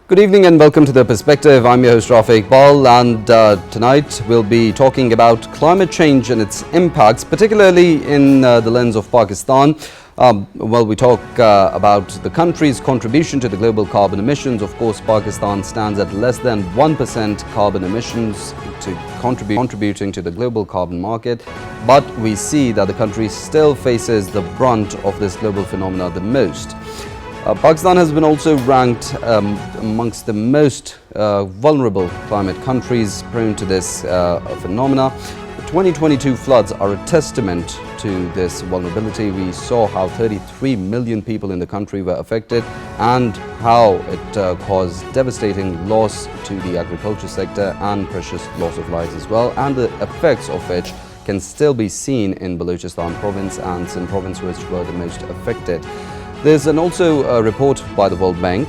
Good evening and welcome to The Perspective. I'm your host Rafae Iqbal, and tonight we'll be talking about climate change and its impacts, particularly in the lens of Pakistan. We talk about the country's contribution to the global carbon emissions. Of course, Pakistan stands at less than 1% carbon emissions to contributing to the global carbon market, but we see that the country still faces the brunt of this global phenomena the most. Pakistan has been also ranked amongst the most vulnerable climate countries prone to this phenomena. The 2022 floods are a testament to this vulnerability. We saw how 33 million people in the country were affected and how it caused devastating loss to the agriculture sector and precious loss of lives as well, and the effects of which can still be seen in Balochistan province and Sindh province, which were the most affected. There's also a report by the World Bank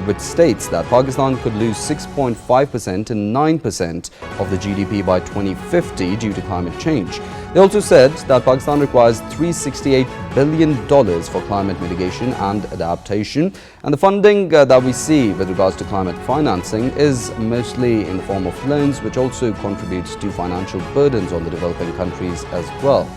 which states that Pakistan could lose 6.5% to 9% of the GDP by 2050 due to climate change. They also said that Pakistan requires $368 billion for climate mitigation and adaptation, and the funding that we see with regards to climate financing is mostly in the form of loans, which also contributes to financial burdens on the developing countries as well.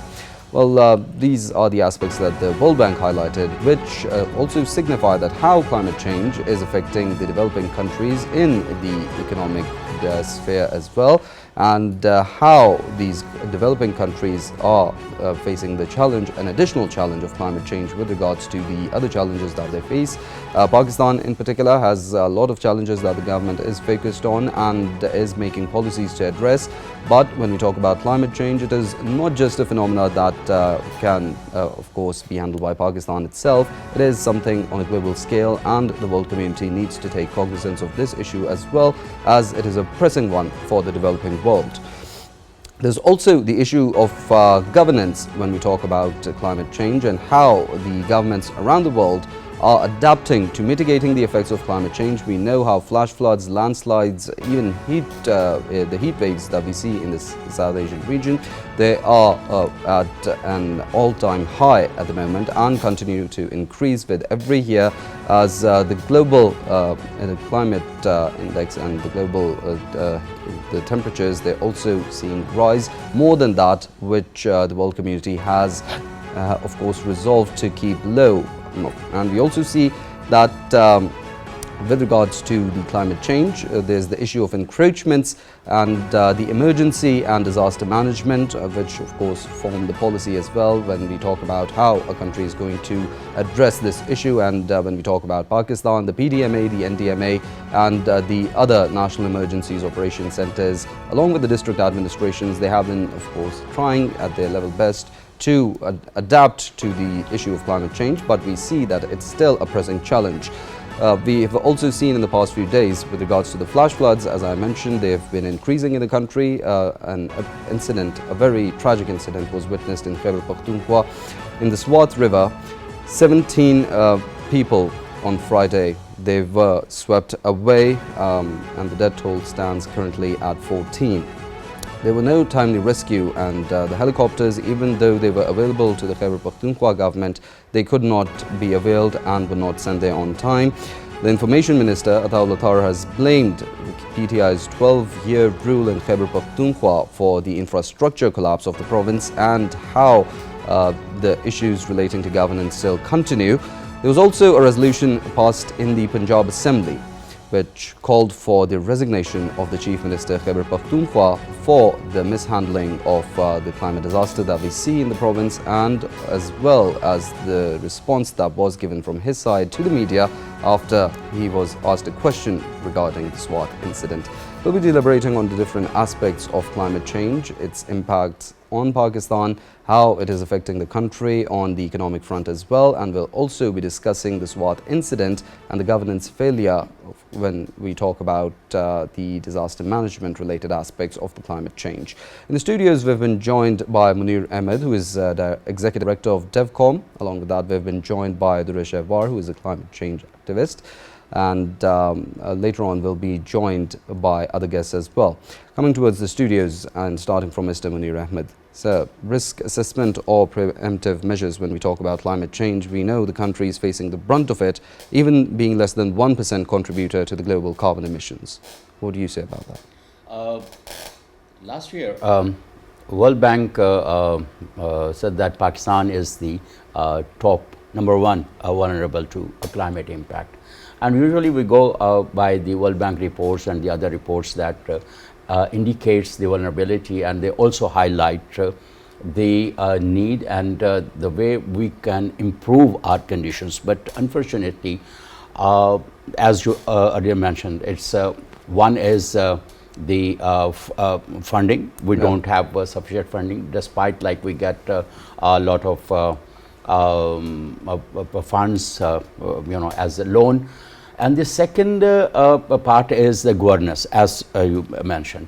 These are the aspects that the World Bank highlighted, which also signify that how climate change is affecting the developing countries in the economic sphere as well, and how these developing countries are facing the challenge, an additional challenge of climate change with regards to the other challenges that they face. Pakistan in particular has a lot of challenges that the government is focused on and is making policies to address. But when we talk about climate change, it is not just a phenomena that can, of course, be handled by Pakistan itself. It is something on a global scale, and the world community needs to take cognizance of this issue as well, as it is a pressing one for the developing world. There's also the issue of governance when we talk about climate change and how the governments around the world are adapting to mitigating the effects of climate change. We know how flash floods, landslides, even the heat waves that we see in this South Asian region, they are at an all-time high at the moment and continue to increase with every year as the global climate index and the global the temperatures, they're also seeing rise more than that, which the world community has of course resolved to keep low. And we also see that with regards to the climate change, there's the issue of encroachments and the emergency and disaster management, which of course form the policy as well when we talk about how a country is going to address this issue. And when we talk about Pakistan, the PDMA, the NDMA and the other national emergencies operation centers, along with the district administrations, they have been of course trying at their level best to adapt to the issue of climate change, but we see that it's still a pressing challenge. We have also seen in the past few days with regards to the flash floods, as I mentioned, they have been increasing in the country. An incident, a very tragic incident, was witnessed in Khyber Pakhtunkhwa in the Swat river. 17 people on Friday, they were swept away, and the death toll stands currently at 14. There were no timely rescue, and the helicopters, even though they were available to the Khyber Pakhtunkhwa government, they could not be availed and were not sent there on time. The Information Minister, Ataullah has blamed PTI's 12-year rule in Khyber Pakhtunkhwa for the infrastructure collapse of the province and how the issues relating to governance still continue. There was also a resolution passed in the Punjab Assembly which called for the resignation of the Chief Minister Khyber Pakhtunkhwa for the mishandling of the climate disaster that we see in the province, and as well as the response that was given from his side to the media after he was asked a question regarding the Swat incident. We'll be deliberating on the different aspects of climate change, its impacts on Pakistan, how it is affecting the country on the economic front as well, and we'll also be discussing the Swat incident and the governance failure when we talk about the disaster management related aspects of the climate change. In the studios, we've been joined by Munir Ahmed, who is the Executive Director of DevCom. Along with that, we've been joined by Durreshawar, who is a climate change activist. And later on we'll be joined by other guests as well. Coming towards the studios and starting from Mr. Munir Ahmed. So, risk assessment or preemptive measures when we talk about climate change, we know the country is facing the brunt of it, even being less than 1% contributor to the global carbon emissions. What do you say about that? Uh, Last year, World Bank said that Pakistan is the top number one vulnerable to a climate impact. And usually we go by the World Bank reports and the other reports that indicates the vulnerability, and they also highlight the need and the way we can improve our conditions. But unfortunately, as you earlier mentioned, it's one is the funding. We don't have sufficient funding, despite like we get a lot of funds, as a loan. And the second part is the governance, as you mentioned.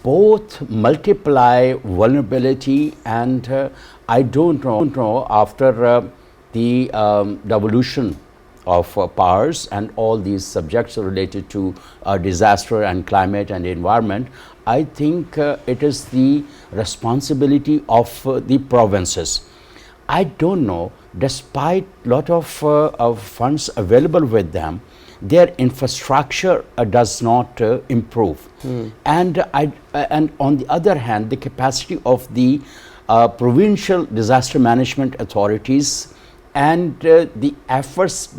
Both multiply vulnerability, and I don't know after the devolution of powers and all these subjects related to disaster and climate and environment, I think it is the responsibility of the provinces. I don't know, despite lot of funds available with them, their infrastructure does not improve. And on the other hand, the capacity of the provincial disaster management authorities and the efforts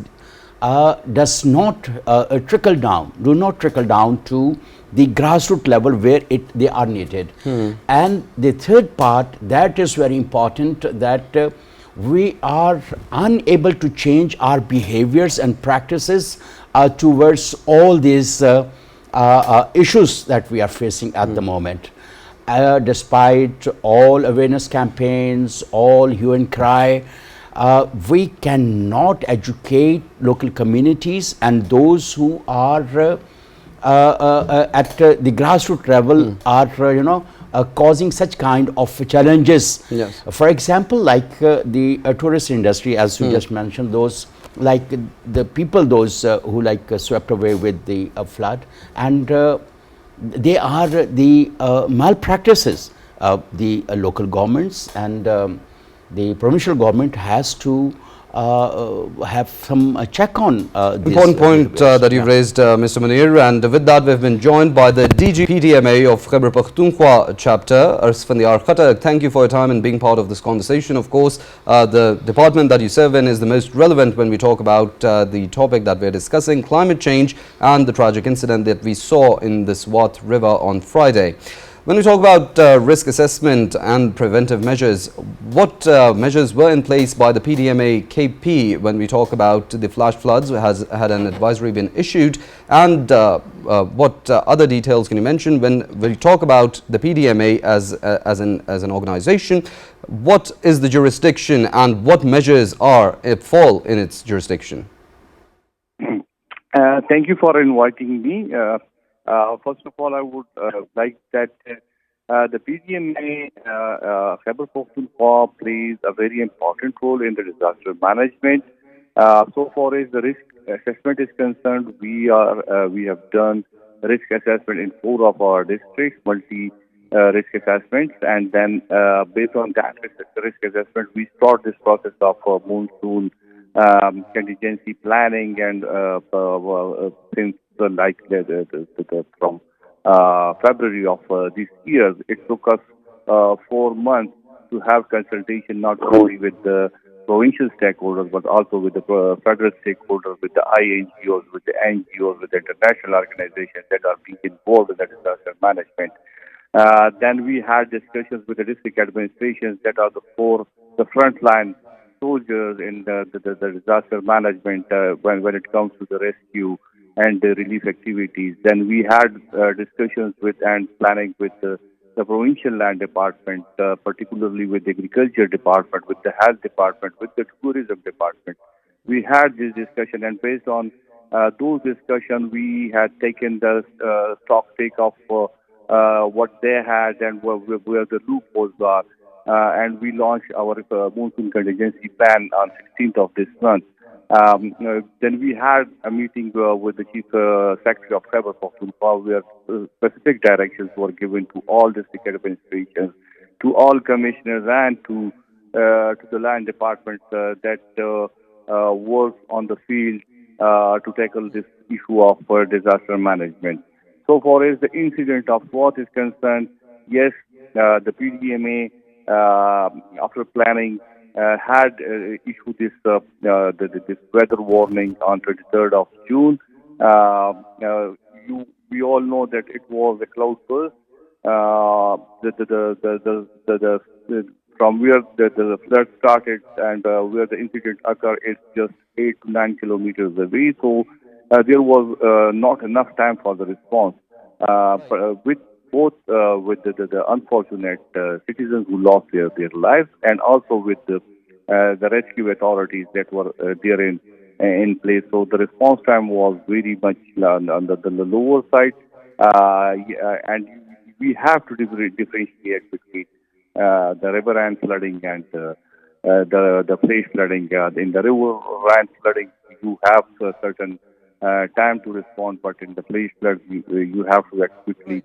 does not do not trickle down to the grassroots level where they are needed. And the third part that is very important, that we are unable to change our behaviors and practices towards all these issues that we are facing at the moment. Despite all awareness campaigns, all hue and cry, we cannot educate local communities and those who are at the grassroots level are causing such kind of challenges. Yes. For example, like the tourist industry, as you just mentioned, those like the people, those who like swept away with the flood, and they are the malpractices. The local governments and the provincial government has to have some check on this. Important point that you've raised, Mr. Munir, and with that we've been joined by the DG PDMA of Khyber Pakhtunkhwa chapter, Asfandyar Khattak. Thank you for your time and being part of this conversation. Of course, the department that you serve in is the most relevant when we talk about the topic that we're discussing, climate change and the tragic incident that we saw in the Swat River on Friday. When we talk about risk assessment and preventive measures, what measures were in place by the PDMA KP when we talk about the flash floods? Has had an advisory been issued, and what other details can you mention when we talk about the PDMA as an organization? What is the jurisdiction and what measures fall in its jurisdiction? Thank you for inviting me. First of all, I would like that the PDMA Khyber Pakhtunkhwa plays a very important role in the disaster management. So far as the risk assessment is concerned, we have done risk assessment in 4 of our districts, multi risk assessments, and then based on that risk assessment, we start this process of monsoon contingency planning, and since from February of this year, it took us 4 months to have consultation not only with the provincial stakeholders but also with the federal stakeholders, with the INGOs, with the NGOs, with the international organizations that are being involved in the disaster management. Then we had discussions with the district administrations that are the frontline soldiers in the disaster management when it comes to the rescue and the relief activities. Then we had discussions with and planning with the provincial land department, particularly with the agriculture department, with the health department, with the tourism department. We had this discussion, and based on those discussions, we had taken the stock take of what they had and where the loopholes are. And we launched our monsoon contingency plan on 16th of this month. Then we had a meeting with the Chief Secretary of Khyber Pakhtunkhwa, where specific directions were given to all district administrations to all commissioners and to the land departments that work on the field to tackle this issue of disaster management. So far as the incident of Swat is concerned, yes, the PDMA, after planning, had issued this weather warning on 23rd of June. We all know that it was a cloud burst. From where the flood started and where the incident occurred is just 8 to 9 kilometers away. So there was not enough time for the response. But with both with the unfortunate citizens who lost their lives, and also with the rescue authorities that were there in place. So the response time was very much on the lower side, and we have to differentiate between the riverine flooding and the flash flooding. In the riverine flooding, you have a certain time to respond, but in the flash flood, you have to act quickly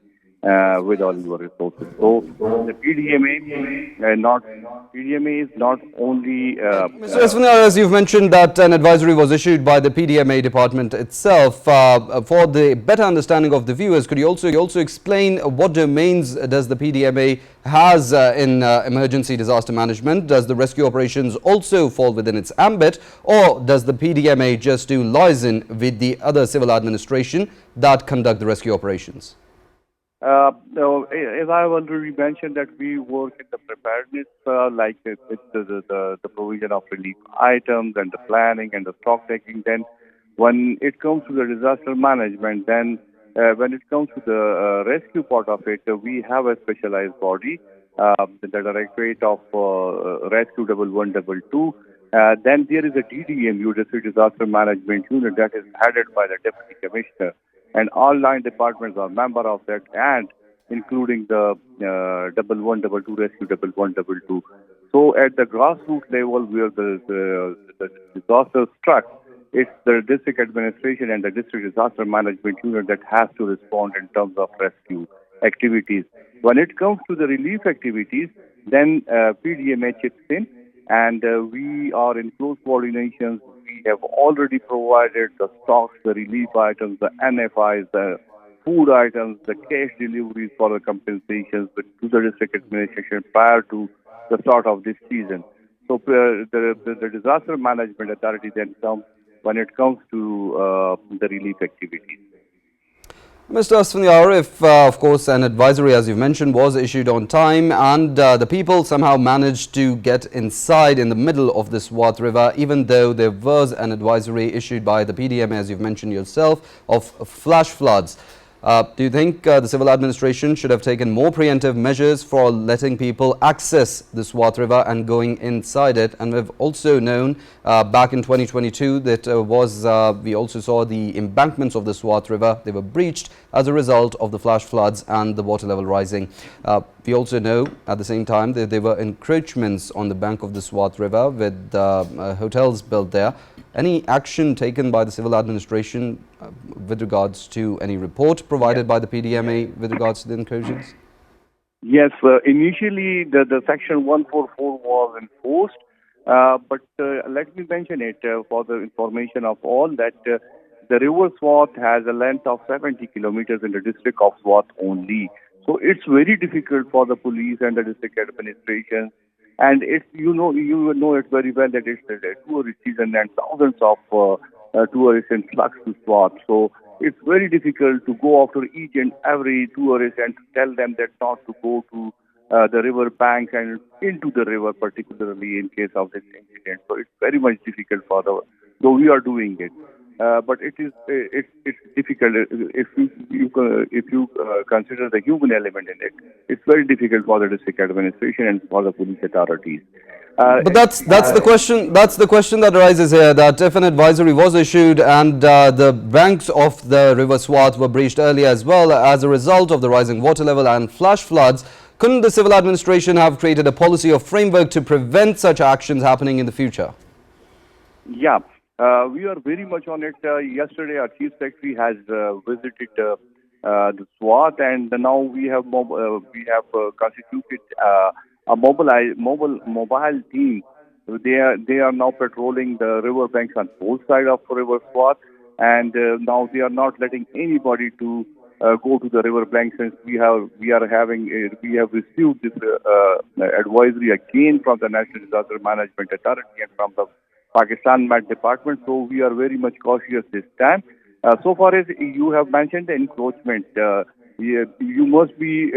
with all your resources. So the PDMA is not only. Mr. Asfandyar, as you've mentioned that an advisory was issued by the PDMA department itself. For the better understanding of the viewers, could you also explain what domains does the PDMA has in emergency disaster management? Does the rescue operations also fall within its ambit, or does the PDMA just do liaison with the other civil administration that conduct the rescue operations? As I already mentioned, that we work in the preparedness, like with the provision of relief items and the planning and the stock taking. Then, when it comes to the disaster management, then when it comes to the rescue part of it, we have a specialized body, the Directorate of Rescue 1122. Then there is a DDMU, District Disaster Management Unit, that is headed by the Deputy Commissioner. And all 9 departments are member of that, and including the 1122 Rescue 1122. So at the grassroots level, where the disaster struck, it's the district administration and the district disaster management unit that has to respond in terms of rescue activities. When it comes to the relief activities, then PDMA chips in, and we are in close coordination. We have already provided the stocks, the relief items, the NFIs, the food items, the cash deliveries for the compensations to the district administration prior to the start of this season. So the disaster management authority then comes when it comes to the relief activities. Mr. Asfandyar, if of course an advisory, as you've mentioned, was issued on time, and the people somehow managed to get inside in the middle of the Swat River, even though there was an advisory issued by the PDMA, as you've mentioned yourself, of flash floods. Do you think the civil administration should have taken more preemptive measures for letting people access the Swat River and going inside it? And we've also known back in 2022 that we also saw the embankments of the Swat River. They were breached as a result of the flash floods and the water level rising. We also know at the same time that there were encroachments on the bank of the Swat River with hotels built there. Any action taken by the civil administration with regards to any report provided by the PDMA with regards to the incursions? Yes, initially the section 144 was enforced, but let me mention it for the information of all that the river Swat has a length of 70 kilometers in the district of Swat only. So it's very difficult for the police and the district administration. And it's, you know it very well that it's the tourist season and thousands of tourists influx to Swat. So it's very difficult to go after each and every tourist and to tell them that not to go to the river bank and into the river, particularly in case of this incident. So it's very much difficult for though we are doing it. But it's difficult if you consider the human element in it. It's very difficult for the district administration and for the police authorities. But that's the question. That's the question that arises here. That if an advisory was issued and the banks of the river Swat were breached earlier as well as a result of the rising water level and flash floods, couldn't the civil administration have created a policy or framework to prevent such actions happening in the future? Yeah. We are very much on it. Yesterday, our Chief Secretary has visited the Swat, and now we have constituted a mobile team. They are now patrolling the river banks on both sides of River Swat, and now they are not letting anybody to go to the river banks, since we have received this advisory again from the National Disaster Management Authority and from the Pakistan Met Department. So we are very much cautious this time. So far as you have mentioned the encroachment, you must be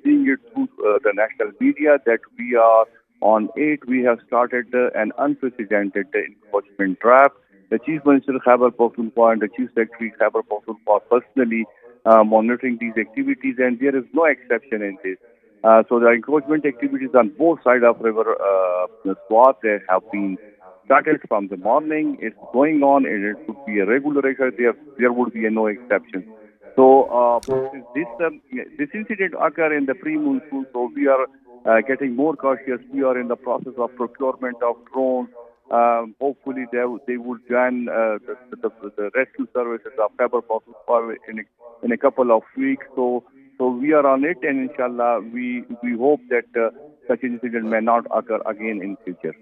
seeing it through the national media that we are on 8. We have started an unprecedented encroachment drive. The Chief Minister Khyber Pakhtunkhwa and the Chief Secretary Khyber Pakhtunkhwa personally monitoring these activities, and there is no exception in this. So the encroachment activities on both sides of River Swat have been started from the morning. It's going on, and it would be a regular record. There would be no exception. So this incident occurred in the pre-monsoon, so we are getting more cautious. We are in the process of procurement of drones. Hopefully they would join the rescue services of Khyber Pakhtunkhwa in a couple of weeks. So we are on it, and inshallah we hope that such incident may not occur again in future.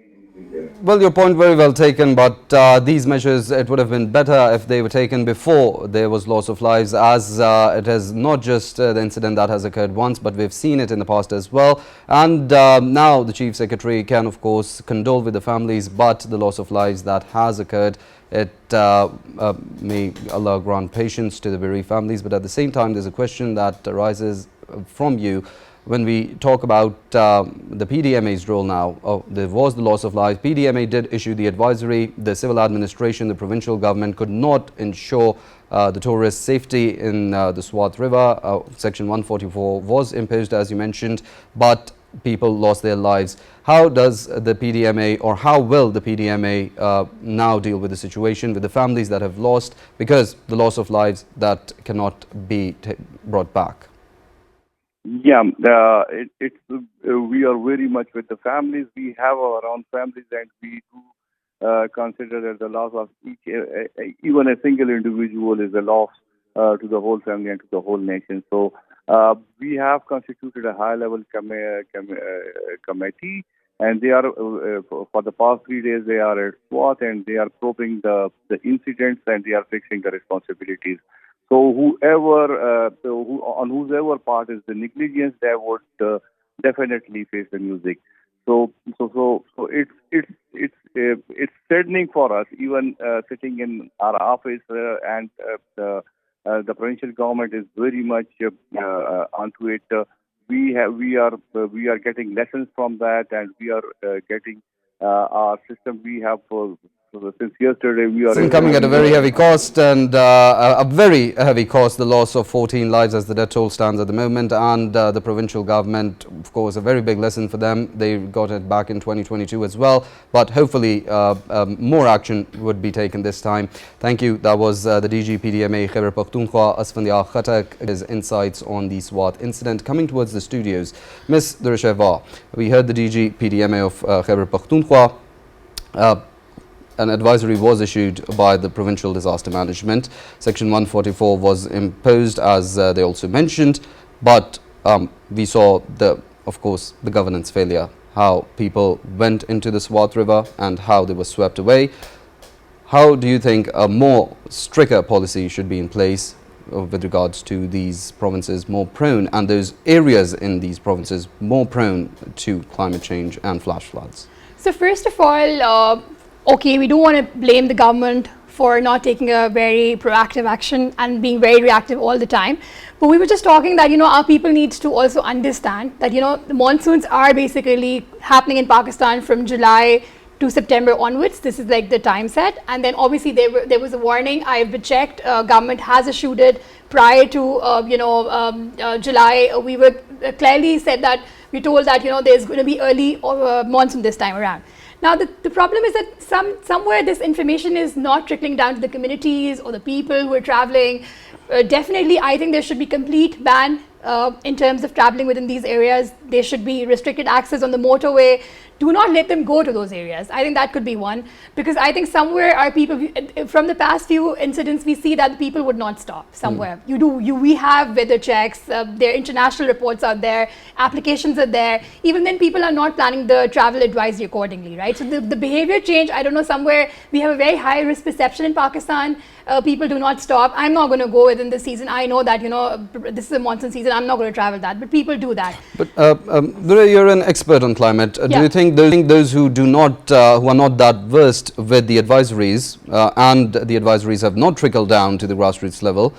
Well, your point very well taken, but these measures, it would have been better if they were taken before there was loss of lives, as it is not just the incident that has occurred once, but we've seen it in the past as well. And now the Chief Secretary can, of course, condole with the families, but the loss of lives that has occurred, it may Allah grant patience to the bereaved families. But at the same time, there's a question that arises from you. When we talk about the PDMA's role now, there was the loss of lives. PDMA did issue the advisory. The civil administration, the provincial government could not ensure the tourist safety in the Swat River. Section 144 was imposed, as you mentioned, but people lost their lives. How does the PDMA, or how will the PDMA now deal with the situation, with the families that have lost, because the loss of lives that cannot be brought back? Yeah, we are very much with the families. We have our own families, and we do consider that the loss of even a single individual is a loss to the whole family and to the whole nation. So we have constituted a high-level committee, and they are for the past 3 days they are at Swat, and they are probing the incidents, and they are fixing the responsibilities. So whoever, on whoever part is the negligence, they would definitely face the music. So it's saddening for us, even sitting in our office, and the provincial government is very much onto it. We are getting lessons from that, and we are getting our system. We have. Since yesterday, we are coming at a very heavy cost, and a very heavy cost, the loss of 14 lives as the death toll stands at the moment, and the provincial government, of course, a very big lesson for them. They got it back in 2022 as well, but hopefully more action would be taken this time. Thank you. That was the DG PDMA Khyber Pakhtunkhwa, Asfandyar Khattak, his insights on the Swat incident. Coming towards the studios, Ms. Durreshawar, we heard the DG PDMA of Khyber Pakhtunkhwa. An advisory was issued by the Provincial Disaster Management. Section 144 was imposed, as they also mentioned, but we saw, of course, the governance failure, how people went into the Swat River and how they were swept away. How do you think a more stricter policy should be in place with regards to these provinces more prone, and those areas in these provinces more prone to climate change and flash floods? So first of all, okay, we don't want to blame the government for not taking a very proactive action and being very reactive all the time. But we were just talking that, our people need to also understand that, the monsoons are basically happening in Pakistan from July to September onwards. This is like the time set. And then obviously there was a warning. I've checked, government has issued it prior to, July. We were clearly said that, we told that, there's going to be early monsoon this time around. Now, the problem is that somewhere this information is not trickling down to the communities or the people who are traveling. Definitely, I think there should be complete ban in terms of traveling within these areas. there should be restricted access on the motorway. Do not let them go to those areas. I think that could be one, because I think somewhere our people, from the past few incidents, we see that the people would not stop somewhere. We have weather checks, there are international reports out there, applications are there. Even then, people are not planning the travel advisory accordingly, right? So the behavior change, I don't know, somewhere we have a very high risk perception in Pakistan. People do not stop. I'm not going to go within this season. I know that, this is a monsoon season. I'm not going to travel that, but people do that. But Durre, you're an expert on climate. Do you think those who do not, who are not that versed with the advisories, and the advisories have not trickled down to the grassroots level,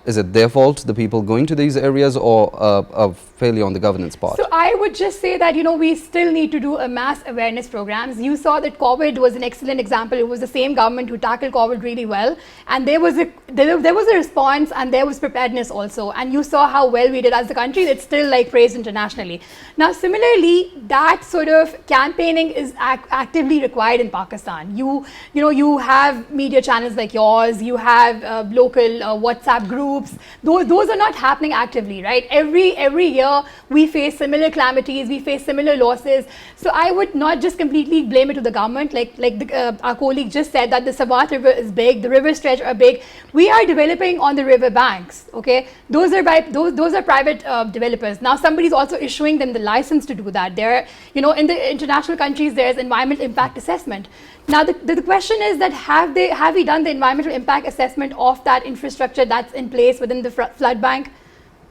is it their fault, the people going to these areas, or a failure on the governance part? So I would just say that, we still need to do a mass awareness programs. You saw that COVID was an excellent example. It was the same government who tackled COVID really well, and there was a response, and there was preparedness also, and you saw how well we did as a country. It's still praised internationally. Now similarly, that sort of campaigning is actively required in Pakistan. You have media channels like yours, you have local WhatsApp groups. Those are not happening actively, right? Every year we face similar calamities, we face similar losses. So I would not just completely blame it to the government, like our colleague just said, that the Swat River is big, the river stretch are big. We are developing on the river banks, okay? Those are private developers. Now somebody is also issuing them the license to do that. There, in the international countries, there's environmental impact assessment. Now the question is that have we done the environmental impact assessment of that infrastructure that's in place within the flood bank?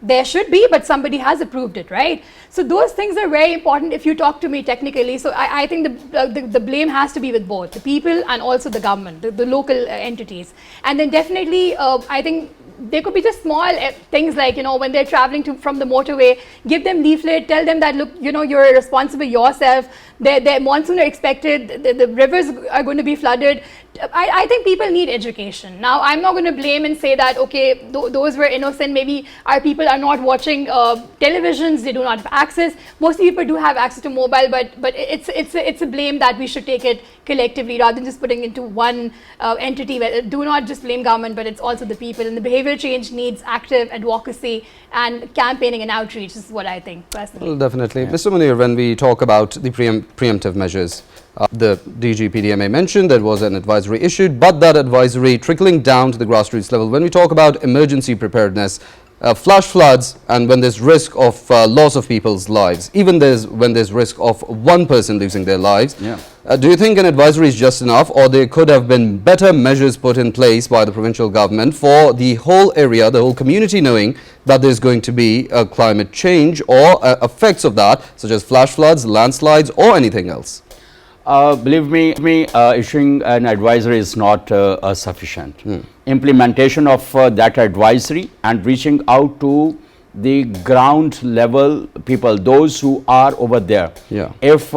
There should be, but somebody has approved it, right? So those things are very important if you talk to me technically. So I think the blame has to be with both the people and also the government, the local entities. And then definitely, I think there could be just small things like, when they're traveling from the motorway, give them leaflet, tell them that, look, you're responsible yourself. Their monsoon are expected, the rivers are going to be flooded. I think people need education. Now, I'm not going to blame and say that, okay, those were innocent. Maybe our people are not watching televisions, they do not have access. Most people do have access to mobile, but it's a blame that we should take it collectively rather than just putting into one entity. Do not just blame government, but it's also the people. And the behavior change needs active advocacy and campaigning and outreach. This is what I think personally. Well, definitely. Yeah. Mr. Munir, when we talk about the preemptive measures, the DG PDMA mentioned there was an advisory issued, but that advisory trickling down to the grassroots level. When we talk about emergency preparedness, flash floods, and when there's risk of loss of people's lives, even when there's risk of one person losing their lives, do you think an advisory is just enough, or there could have been better measures put in place by the provincial government for the whole area, the whole community, knowing that there's going to be a climate change or effects of that, such as flash floods, landslides, or anything else? Believe me, issuing an advisory is not sufficient. Implementation of that advisory and reaching out to the ground level people, those who are over there. If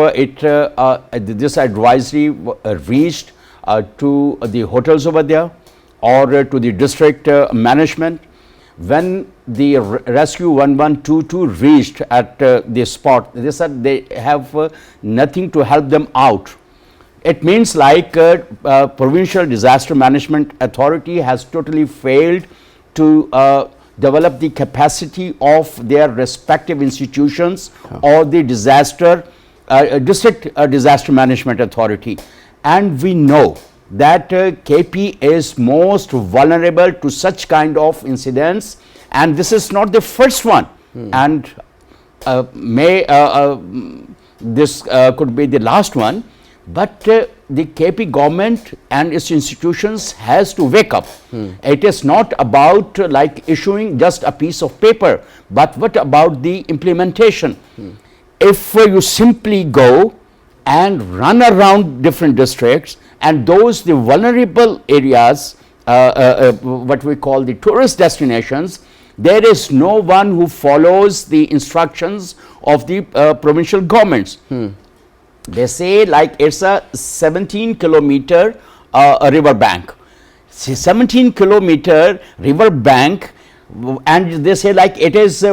this advisory reached to the hotels over there or to the district management, when the rescue 1122 reached at the spot, they said they have nothing to help them out. It means like Provincial Disaster Management Authority has totally failed to develop the capacity of their respective institutions or the district disaster management authority. And we know that KP is most vulnerable to such kind of incidents, and this is not the first one, and this could be the last one, but the KP government and its institutions has to wake up. It is not about like issuing just a piece of paper, but what about the implementation? If you simply go and run around different districts, and the vulnerable areas, what we call the tourist destinations, there is no one who follows the instructions of the provincial governments. They say like it's a 17-kilometer river bank. 17-kilometer river bank, and they say like it is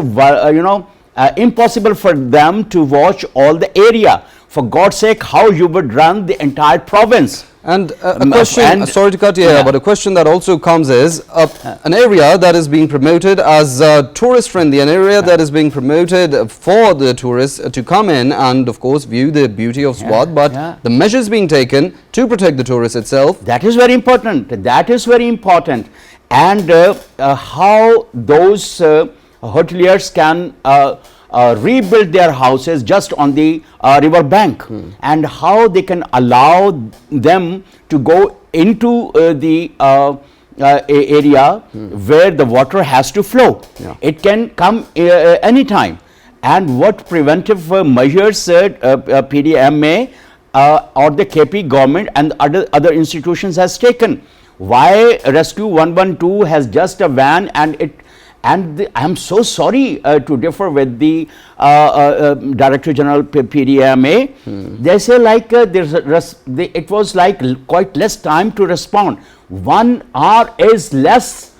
impossible for them to watch all the area. For God's sake, how you would run the entire province? And a question, sorry to cut you here, but a question that also comes is, an area that is being promoted as tourist friendly, an area that is being promoted for the tourists to come in and of course view the beauty of Swat, but the measures being taken to protect the tourists itself. That is very important. That is very important. And how those hoteliers can rebuild their houses just on the river bank, and how they can allow them to go into the area where the water has to flow. It can come anytime. And what preventive measures PDMA or the KP government and other institutions has taken? Why Rescue 112 has just a van, and I am so sorry to differ with the Director General PDMA. They say like it was like quite less time to respond. 1 hour is less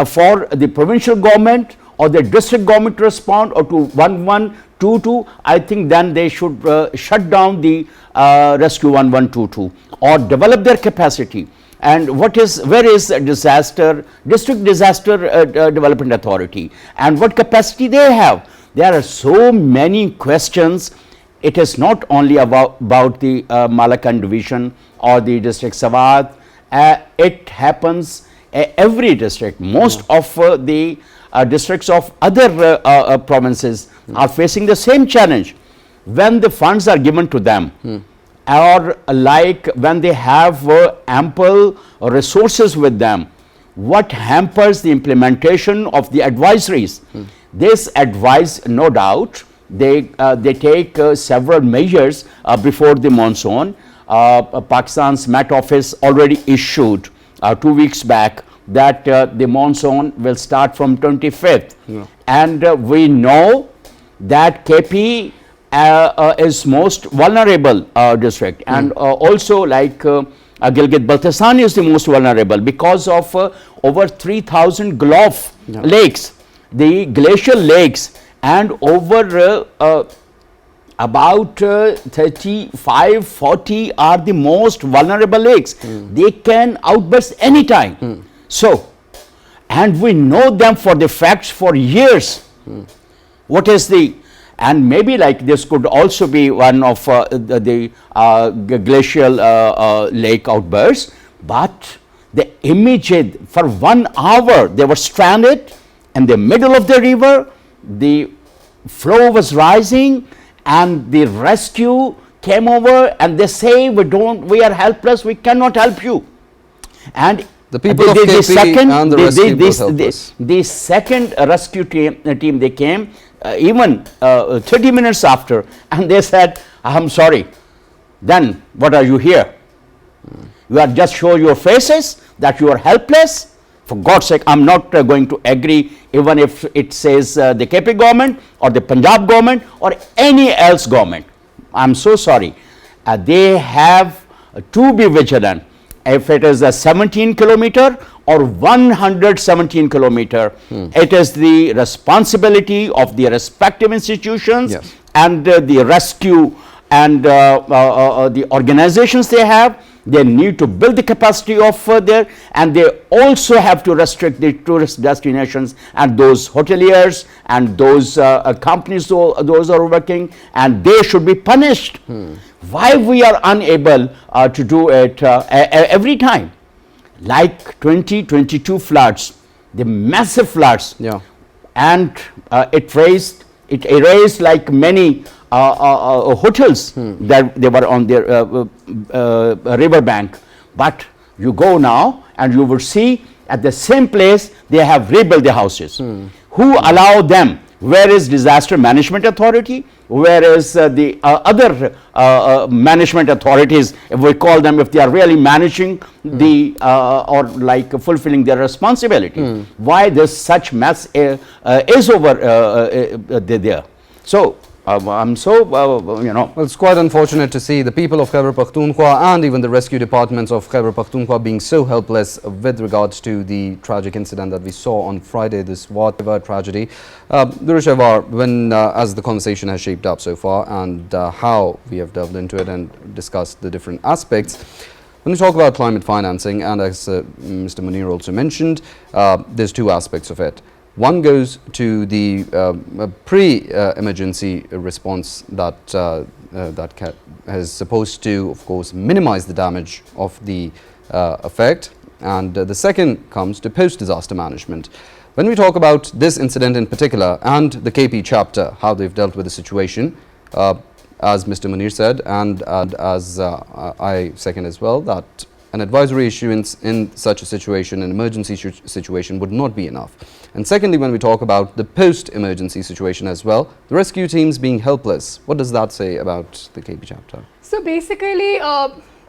for the provincial government or the district government to respond, or to 1122. I think then they should shut down the Rescue 1122 or develop their capacity. And where is district disaster development authority, and what capacity they have? There are so many questions. It is not only about the Malakan division or the district Swat. It happens every district. Most of the districts of other provinces are facing the same challenge. When the funds are given to them, or like when they have ample resources with them, what hampers the implementation of the advisories? This advice, no doubt, they take several measures before the monsoon. Pakistan's Met Office already issued 2 weeks back that the monsoon will start from 25th. And we know that KP is most vulnerable district, and also like Gilgit-Baltistan is the most vulnerable because of over 3,000 Gulf lakes, the glacial lakes, and over about 35-40 are the most vulnerable lakes. They can outburst anytime. So, and we know them for the facts for years. What is the, and maybe like this could also be one of the glacial lake outbursts, but the immediate, for 1 hour they were stranded in the middle of the river, the flow was rising, and the rescue came over and they say, we are helpless, we cannot help you. And the people of KP and the rescue both helped us. The second rescue team they came even 30 minutes after, and they said, I'm sorry. Then what are you here? You are just show your faces that you are helpless. For God's sake, I'm not going to agree even if it says the KP government or the Punjab government or any else government. I'm so sorry. They have to be vigilant. If it is a 17 kilometer or 117 kilometer, it is the responsibility of the respective institutions and the rescue and the organizations they have. They need to build the capacity of there, and they also have to restrict the tourist destinations and those hoteliers and those companies, those are working, and they should be punished. Why we are unable to do it every time? Like 2022 floods, the massive floods, and it erased like many hotels that they were on their river bank. But you go now and you will see at the same place they have rebuilt the houses. Who allow them? Where is disaster management authority? Where is the other management authorities, if we call them, if they are really managing the or like fulfilling their responsibility? Why this such mess is over there? So I'm so, Well, it's quite unfortunate to see the people of Khyber Pakhtunkhwa and even the rescue departments of Khyber Pakhtunkhwa being so helpless with regards to the tragic incident that we saw on Friday, this Swat tragedy. Durreshawar, when as the conversation has shaped up so far and how we have delved into it and discussed the different aspects, When we talk about climate financing, and as Mr. Munir also mentioned, there's two aspects of it. One goes to the pre-emergency response that is supposed to, of course, minimize the damage of the effect, and the second comes to post-disaster management. When we talk about this incident in particular and the KP chapter, how they've dealt with the situation, as Mr. Munir said, and as I second as well, that an advisory issuance in such a situation, an emergency situation, would not be enough. And secondly, when we talk about the post-emergency situation as well, the rescue teams being helpless, what does that say about the KP chapter? So basically,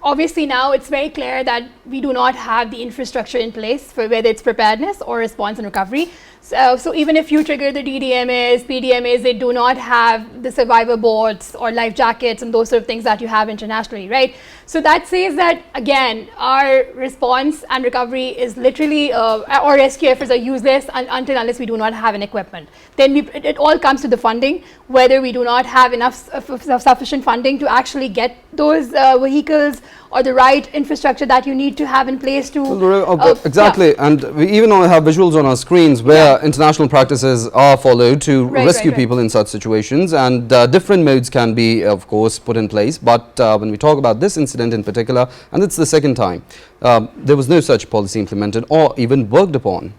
obviously now it's very clear that we do not have the infrastructure in place for whether it's preparedness or response and recovery. So even if you trigger the DDMAs, PDMAs, they do not have the survivor boats or life jackets and those sort of things that you have internationally, right? So that says that, again, our response and recovery is literally, or rescue efforts are useless until unless we do not have an equipment. Then it all comes to the funding, whether we do not have enough sufficient funding to actually get those vehicles or the right infrastructure that you need to have in place to... exactly, yeah. And we even have visuals on our screens where international practices are followed to rescue people in such situations, and different modes can be, of course, put in place. But when we talk about this incident in particular, and it's the second time, there was no such policy implemented or even worked upon.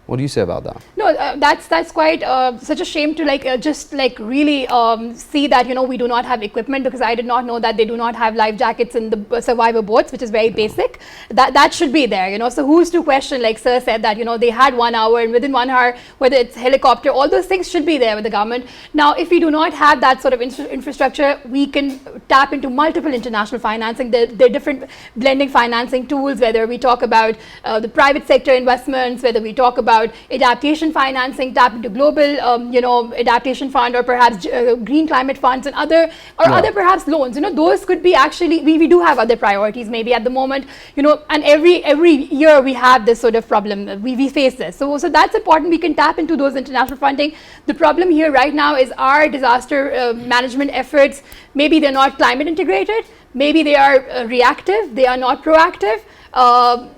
What do you say about that? No, that's quite such a shame to just really see that, you know, we do not have equipment, because I did not know that they do not have life jackets in the survivor boats, which is very basic. That should be there, you know. So who's to question, like Sir said, that, you know, they had 1 hour, and within 1 hour, whether it's helicopter, all those things should be there with the government. Now, if we do not have that sort of infrastructure, we can tap into multiple international financing. There are different blending financing tools, whether we talk about the private sector investments, whether we talk about adaptation financing, tap into global, you know, adaptation fund, or perhaps green climate funds and other perhaps loans. You know, those could be actually, we do have other priorities maybe at the moment, you know, and every year we have this sort of problem. We face this. So that's important. We can tap into those international funding. The problem here right now is our disaster management efforts. Maybe they're not climate integrated. Maybe they are reactive. They are not proactive.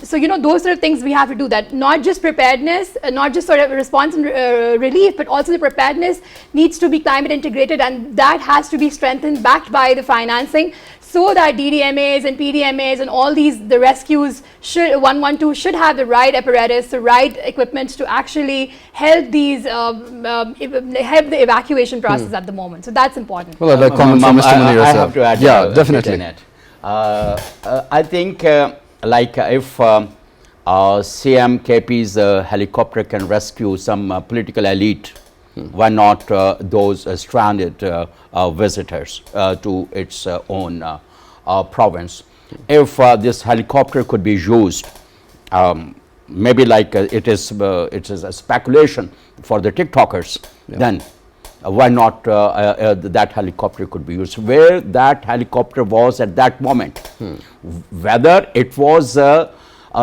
So, you know, those sort of things we have to do that. Not just preparedness, not just sort of response and relief, but also the preparedness needs to be climate integrated, and that has to be strengthened, backed by the financing, so that DDMAs and PDMAs and all these, the rescues should, 112 should have the right apparatus, the right equipment to actually help these, help the evacuation process at the moment. So that's important. Well, I'd like comments from Mr. Munir. I have to add, definitely. I think like if CMKP's helicopter can rescue some political elite, why not those stranded visitors to its own province? If this helicopter could be used, maybe like it is a speculation for the TikTokers, then why not that helicopter could be used? Where that helicopter was at that moment, whether it was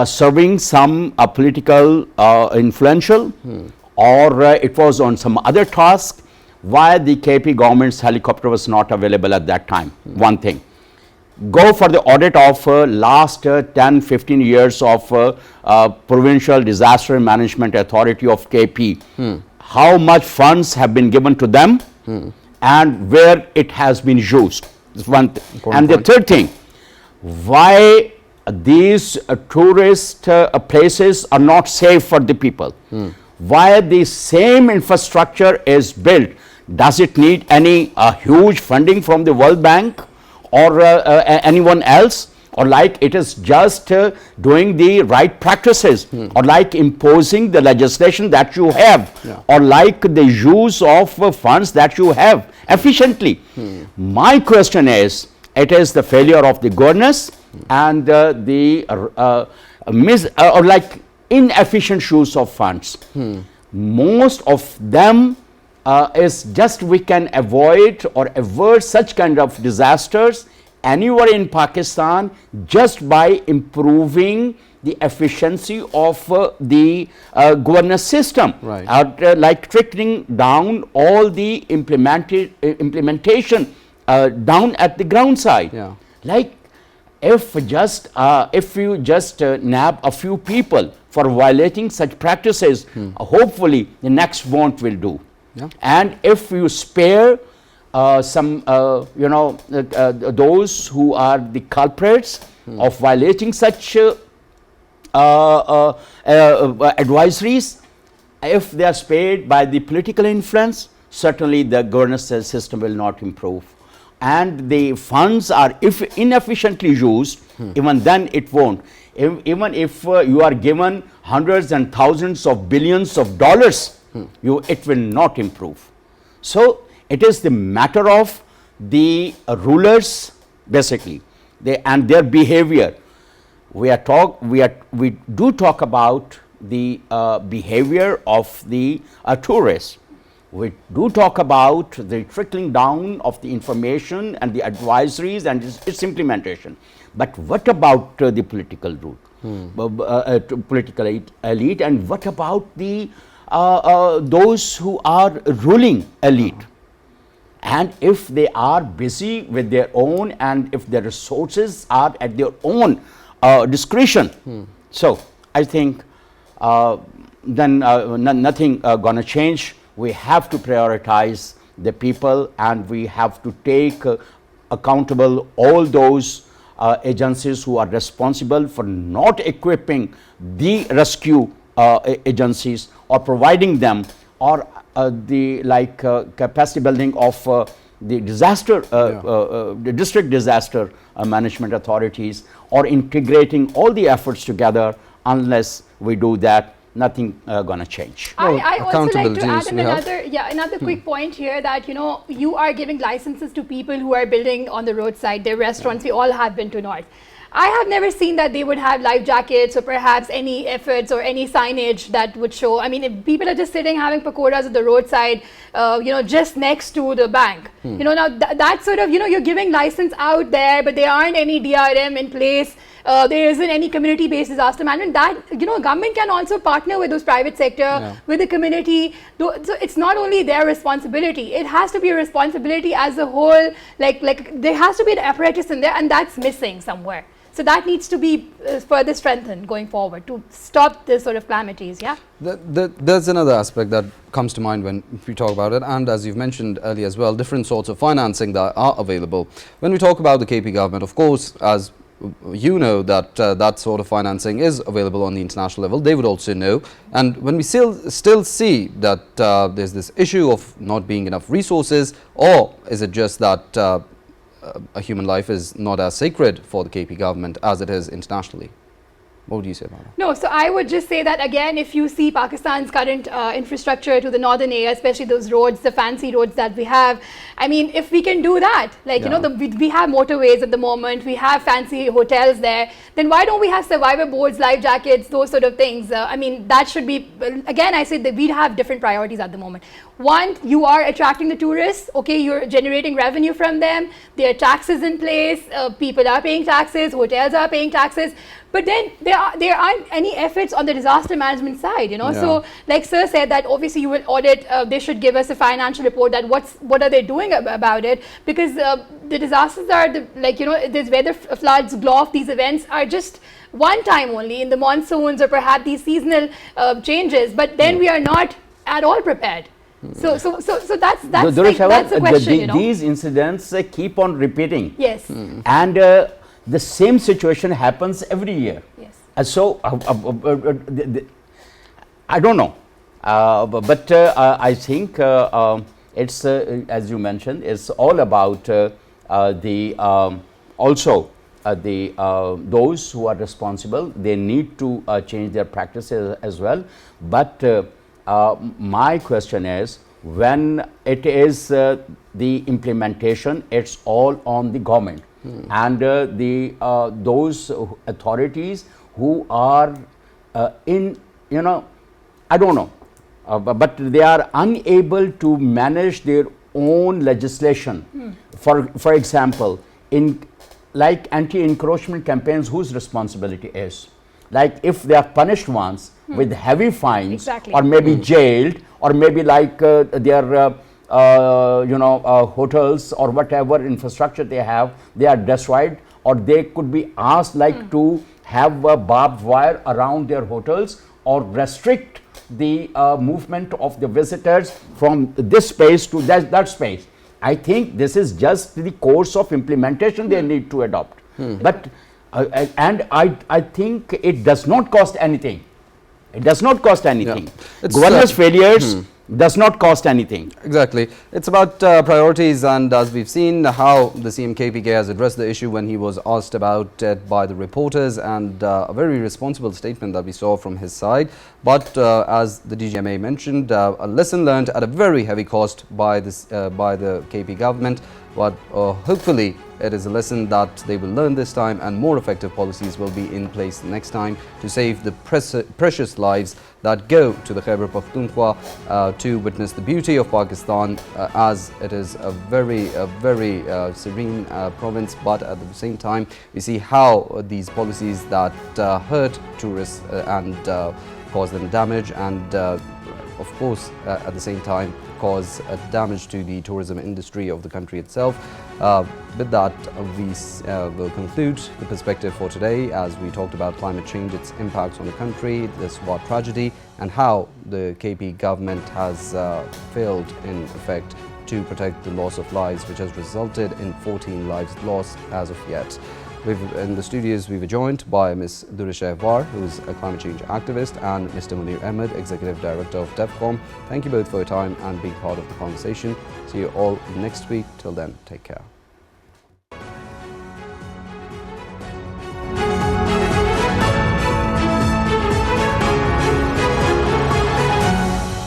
serving some political influential, or it was on some other task, why the KP government's helicopter was not available at that time. One thing. Go for the audit of last 10-15 years of Provincial Disaster Management Authority of KP. How much funds have been given to them and where it has been used. This one and the third thing, why these tourist places are not safe for the people. Why the same infrastructure is built? Does it need any huge funding from the World Bank or anyone else? Or like it is just doing the right practices, or like imposing the legislation that you have, or like the use of funds that you have efficiently. My question is, it is the failure of the governance and or like inefficient use of funds. Most of them is just we can avoid or avert such kind of disasters anywhere in Pakistan just by improving the efficiency of the governance system, like trickling down all the implementation down at the ground side. Like if you just nab a few people for violating such practices, hopefully the next won't will do. Yeah. And if you spare some, those who are the culprits of violating such advisories, if they are spared by the political influence, certainly the governance system will not improve. And the funds are, if inefficiently used, even then it won't. Even if you are given hundreds and thousands of billions of dollars, it will not improve. So it is the matter of the rulers, basically, and their behavior. We do talk about the behavior of the tourists. We do talk about the trickling down of the information and the advisories and its implementation. But what about the political route, political elite, and what about the those who are ruling elite? And if they are busy with their own, and if their resources are at their own discretion, so I think then nothing gonna change. We have to prioritize the people, and we have to take accountable all those agencies who are responsible for not equipping the rescue agencies or providing them, or the capacity building of the disaster, the district disaster management authorities, or integrating all the efforts together. Unless we do that, nothing gonna change. I also like to add another quick point here, that you are giving licenses to people who are building on the roadside, their restaurants. We all have been to North. I have never seen that they would have life jackets or perhaps any efforts or any signage that would show. I mean, if people are just sitting having pakoras at the roadside, just next to the bank, now that sort of, you're giving license out there, but there aren't any DRM in place. There isn't any community-based disaster management. That, government can also partner with those private sector, with the community. So it's not only their responsibility, it has to be a responsibility as a whole. Like there has to be an apparatus in there, and that's missing somewhere. So that needs to be further strengthened going forward to stop this sort of calamities. Yeah. There's another aspect that comes to mind when we talk about it, and as you've mentioned earlier as well, different sorts of financing that are available. When we talk about the KP government, of course, as you know, that that sort of financing is available on the international level. They would also know. And when we still see that there's this issue of not being enough resources, or is it just that a human life is not as sacred for the KP government as it is internationally? What would you say about that? No, so I would just say that again, if you see Pakistan's current infrastructure to the northern area, especially those roads, the fancy roads that we have, I mean, if we can do that, like, we have motorways at the moment, we have fancy hotels there, then why don't we have survivor boards, life jackets, those sort of things? I mean, that should be, again, I say that we have different priorities at the moment. One, you are attracting the tourists, okay, you're generating revenue from them, there are taxes in place, people are paying taxes, hotels are paying taxes, but then there aren't any efforts on the disaster management side, So, like Sir said, that obviously you will audit, they should give us a financial report that what are they doing about it, because the disasters are, these weather floods, GLOF, these events are just one time only in the monsoons or perhaps these seasonal changes, but then we are not at all prepared. So that's the question, These incidents keep on repeating. Yes. And the same situation happens every year. Yes. So I don't know, but I think it's as you mentioned, it's all about those who are responsible. They need to change their practices as well. But my question is, when it is the implementation, it's all on the government and those authorities who are I don't know, but they are unable to manage their own legislation. For example, in like anti-encroachment campaigns, whose responsibility is? Like if they are punished once with heavy fines, or maybe jailed, or maybe like their hotels or whatever infrastructure they have, they are destroyed, or they could be asked like to have a barbed wire around their hotels or restrict the movement of the visitors from this space to that space. I think this is just the course of implementation they need to adopt. But and I think it does not cost anything. It does not cost anything. Yeah. Governor's failures does not cost anything. Exactly. It's about priorities, and as we've seen how the CMKPK has addressed the issue when he was asked about it by the reporters, and a very responsible statement that we saw from his side. But as the DGMA mentioned, a lesson learned at a very heavy cost by this by the KP government. But hopefully it is a lesson that they will learn this time, and more effective policies will be in place next time to save the precious lives that go to the Khyber Pakhtunkhwa to witness the beauty of Pakistan, as it is a very serene province. But at the same time, we see how these policies that hurt tourists and cause them damage, and of course at the same time cause damage to the tourism industry of the country itself. With that, we will conclude the perspective for today, as we talked about climate change, its impacts on the country, the Swat tragedy, and how the KP government has failed in effect to protect the loss of lives, which has resulted in 14 lives lost as of yet. In the studios, we were joined by Ms. Durreshawar, who is a climate change activist, and Mr. Munir Ahmed, Executive Director of DevCom. Thank you both for your time and being part of the conversation. See you all next week. Till then, take care.